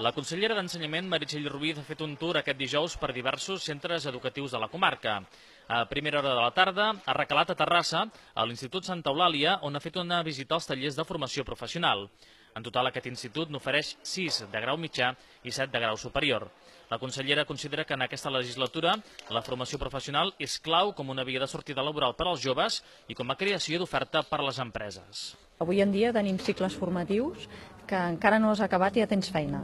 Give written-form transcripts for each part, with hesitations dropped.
La consellera d'Ensenyament, Meritxell Ruiz, ha fet un tour aquest dijous per diversos centres educatius de la comarca. A primera hora de la tarda ha recalat a Terrassa, a l'Institut Santa Eulàlia, on ha fet una visita als tallers de formació professional. En total, aquest institut n'ofereix 6 de grau mitjà i 7 de grau superior. La consellera considera que en aquesta legislatura la formació professional és clau com una via de sortida laboral per als joves i com a creació d'oferta per a les empreses. Avui en dia tenim cicles formatius que encara no has acabat i ja tens feina.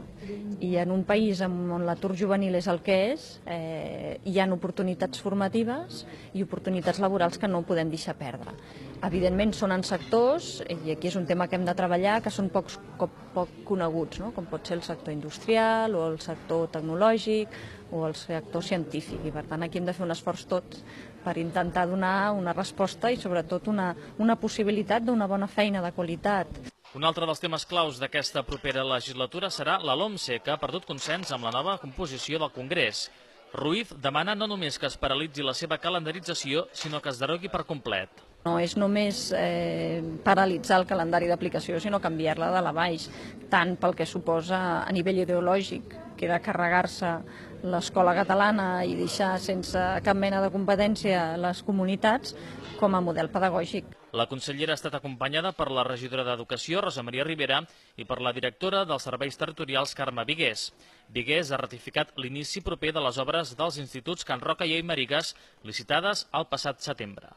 I en un país on l'atur juvenil és el que és, hi ha oportunitats formatives i oportunitats laborals que no podem deixar perdre. Evidentment són en sectors, i aquí és un tema que hem de treballar, que són poc coneguts, no? Com pot ser el sector industrial o el sector tecnològic o el sector científic. I per tant aquí hem de fer un esforç tots per intentar donar una resposta i sobretot una possibilitat d'una bona feina de qualitat. Un altre dels temes claus d'aquesta propera legislatura serà la LOMCE, que ha perdut consens amb la nova composició del Congrés. Ruiz demana no només que es paralitzi la seva calendarització, sinó que es derogui per complet. No és només paralitzar el calendari d'aplicació, sinó canviar-la de la baix, tant pel que suposa a nivell ideològic, que era carregar-se l'escola catalana i deixar sense cap mena de competència les comunitats, com a model pedagògic. La consellera ha estat acompanyada per la regidora d'Educació, Rosa Maria Rivera, i per la directora dels Serveis Territorials, Carme Vigués. Vigués ha ratificat l'inici proper de les obres dels instituts Can Roca i Aymerigues, licitades el passat setembre.